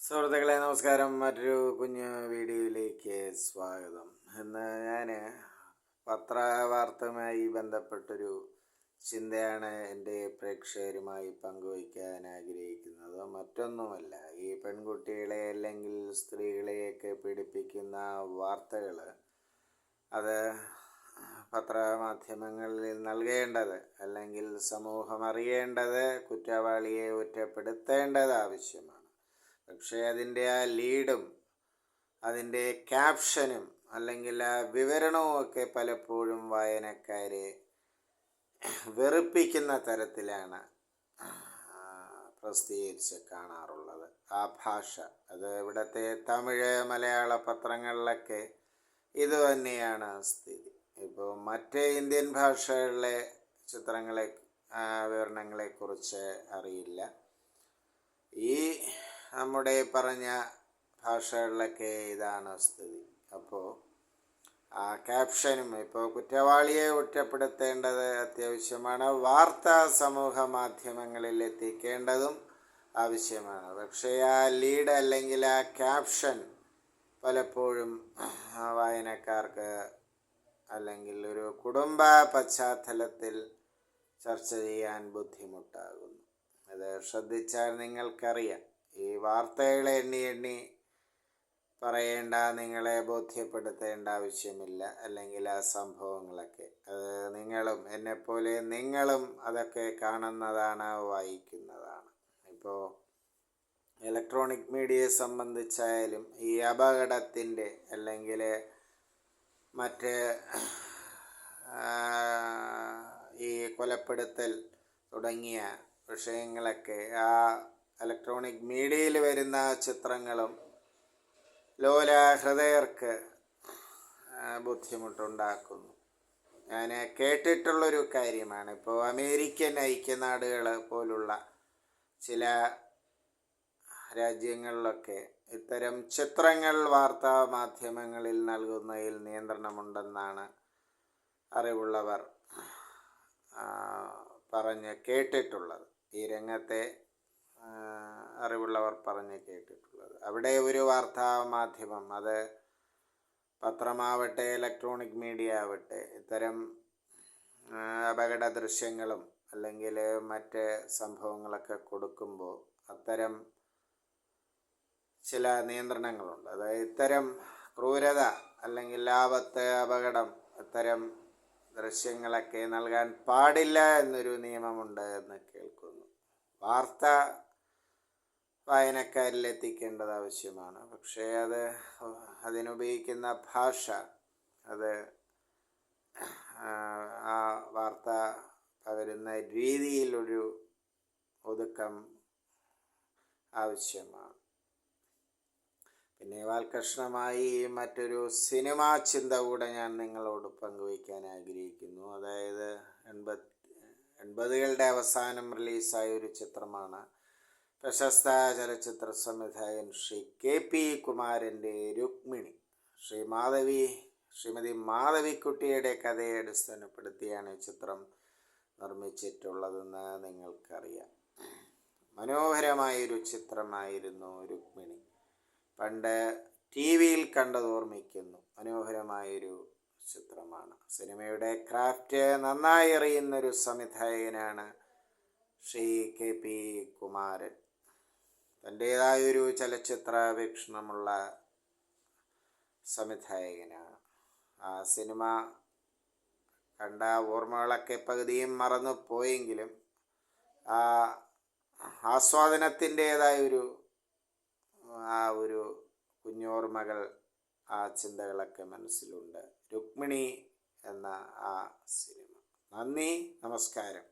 സുഹൃത്തുക്കളെ നമസ്കാരം. മറ്റൊരു കുഞ്ഞു വീഡിയോയിലേക്ക് സ്വാഗതം. ഇന്ന് ഞാൻ പത്രവാർത്തയുമായി ബന്ധപ്പെട്ടൊരു ചിന്തയാണ് എൻ്റെ പ്രേക്ഷകരുമായി പങ്കുവയ്ക്കാൻ ആഗ്രഹിക്കുന്നത്. മറ്റൊന്നുമല്ല, ഈ പെൺകുട്ടികളെ അല്ലെങ്കിൽ സ്ത്രീകളെയൊക്കെ പീഡിപ്പിക്കുന്ന വാർത്തകൾ അത് പത്രമാധ്യമങ്ങളിൽ നൽകേണ്ടത് അല്ലെങ്കിൽ സമൂഹം അറിയേണ്ടത്, കുറ്റവാളിയെ ഒറ്റപ്പെടുത്തേണ്ടത് ആവശ്യമാണ്. പക്ഷേ അതിൻ്റെ ആ ലീഡും അതിൻ്റെ ക്യാപ്ഷനും അല്ലെങ്കിൽ ആ വിവരണവും ഒക്കെ പലപ്പോഴും വായനക്കാരെ വെറുപ്പിക്കുന്ന തരത്തിലാണ് പ്രസിദ്ധീകരിച്ച് കാണാറുള്ളത്. ആ ഭാഷ, അത് ഇവിടുത്തെ തമിഴ് മലയാള പത്രങ്ങളിലൊക്കെ ഇത് തന്നെയാണ് സ്ഥിതി. ഇപ്പോൾ മറ്റ് ഇന്ത്യൻ ഭാഷകളിലെ ചിത്രങ്ങളെ വിവരണങ്ങളെക്കുറിച്ച് അറിയില്ല. ഈ നമ്മുടെ പറഞ്ഞ ഭാഷകളിലൊക്കെ ഇതാണ് സ്ഥിതി. അപ്പോൾ ആ ക്യാപ്ഷനും ഇപ്പോൾ കുറ്റവാളിയെ ഒറ്റപ്പെടുത്തേണ്ടത് അത്യാവശ്യമാണ്, വാർത്ത സമൂഹ മാധ്യമങ്ങളിൽ എത്തിക്കേണ്ടതും ആവശ്യമാണ്. പക്ഷേ ആ ലീഡ് അല്ലെങ്കിൽ ആ ക്യാപ്ഷൻ പലപ്പോഴും വായനക്കാർക്ക് അല്ലെങ്കിൽ ഒരു കുടുംബ പശ്ചാത്തലത്തിൽ ചർച്ച ചെയ്യാൻ ബുദ്ധിമുട്ടാകുന്നു. അത് ശ്രദ്ധിച്ചാൽ നിങ്ങൾക്കറിയാം. ഈ വാർത്തകളെ എണ്ണി പറയേണ്ട, നിങ്ങളെ ബോധ്യപ്പെടുത്തേണ്ട ആവശ്യമില്ല. അല്ലെങ്കിൽ ആ സംഭവങ്ങളൊക്കെ അത് നിങ്ങളും എന്നെപ്പോലെ നിങ്ങളും അതൊക്കെ കാണുന്നതാണ്, വായിക്കുന്നതാണ്. ഇപ്പോൾ ഇലക്ട്രോണിക് മീഡിയയെ സംബന്ധിച്ചായാലും ഈ അപകടത്തിൻ്റെ അല്ലെങ്കിൽ മറ്റ് ഈ കൊലപ്പെടുത്തൽ തുടങ്ങിയ വിഷയങ്ങളൊക്കെ ആ ഇലക്ട്രോണിക് മീഡിയയിൽ വരുന്ന ചിത്രങ്ങളും ലോലഹൃദയർക്ക് ബുദ്ധിമുട്ടുണ്ടാക്കുന്നു. ഞാൻ കേട്ടിട്ടുള്ളൊരു കാര്യമാണ്. ഇപ്പോൾ അമേരിക്കൻ ഐക്യനാടുകൾ പോലുള്ള ചില രാജ്യങ്ങളിലൊക്കെ ഇത്തരം ചിത്രങ്ങൾ വാർത്താ മാധ്യമങ്ങളിൽ നൽകുന്നതിൽ നിയന്ത്രണമുണ്ടെന്നാണ് അറിവുള്ളവർ പറഞ്ഞ് കേട്ടിട്ടുള്ളത്. ഈ രംഗത്തെ അറിവുള്ളവർ പറഞ്ഞ് കേട്ടിട്ടുള്ളത്. അവിടെ ഒരു വാർത്താ മാധ്യമം, അത് പത്രമാവട്ടെ ഇലക്ട്രോണിക് മീഡിയ ആവട്ടെ, ഇത്തരം അപകട ദൃശ്യങ്ങളും അല്ലെങ്കിൽ മറ്റ് സംഭവങ്ങളൊക്കെ കൊടുക്കുമ്പോൾ അത്തരം ചില നിയന്ത്രണങ്ങളുണ്ട്. അതായത് ഇത്തരം ക്രൂരത അല്ലെങ്കിൽ ആപത്ത്, അപകടം, ഇത്തരം ദൃശ്യങ്ങളൊക്കെ നൽകാൻ പാടില്ല എന്നൊരു നിയമമുണ്ട് എന്ന് കേൾക്കുന്നു. വാർത്ത വായനക്കാരിൽ എത്തിക്കേണ്ടത് ആവശ്യമാണ്. പക്ഷേ അതിനുപയോഗിക്കുന്ന ഭാഷ, അത് ആ വാർത്ത പകരുന്ന രീതിയിലൊരു ഒതുക്കം ആവശ്യമാണ്. പിന്നെ വാൽകഷ്ണമായി മറ്റൊരു സിനിമാ ചിന്ത കൂടെ ഞാൻ നിങ്ങളോട് പങ്കുവയ്ക്കാൻ ആഗ്രഹിക്കുന്നു. അതായത് 80കളുടെ അവസാനം റിലീസായ ഒരു ചിത്രമാണ് പ്രശസ്ത ചലച്ചിത്ര സംവിധായകൻ ശ്രീ KP കുമാരൻ്റെ രുക്മിണി. ശ്രീമതി മാധവിക്കുട്ടിയുടെ കഥയെ അടിസ്ഥാനപ്പെടുത്തിയാണ് ഈ ചിത്രം നിർമ്മിച്ചിട്ടുള്ളതെന്ന് നിങ്ങൾക്കറിയാം. മനോഹരമായൊരു ചിത്രമായിരുന്നു രുക്മിണി. പണ്ട് TV-യിൽ കണ്ടത് ഓർമ്മിക്കുന്നു. മനോഹരമായൊരു ചിത്രമാണ്. സിനിമയുടെ ക്രാഫ്റ്റ് നന്നായി അറിയുന്നൊരു സംവിധായകനാണ് ശ്രീ KP കുമാരൻ. തൻ്റേതായൊരു ചലച്ചിത്ര വീക്ഷണമുള്ള സംവിധായകനാണ്. ആ സിനിമ കണ്ട ഓർമ്മകളൊക്കെ പകുതിയും മറന്നു പോയെങ്കിലും ആ ആസ്വാദനത്തിൻ്റേതായൊരു ഒരു കുഞ്ഞോർമ്മകൾ, ആ ചിന്തകളൊക്കെ മനസ്സിലുണ്ട്. രുക്മിണി എന്ന ആ സിനിമ. നന്ദി, നമസ്കാരം.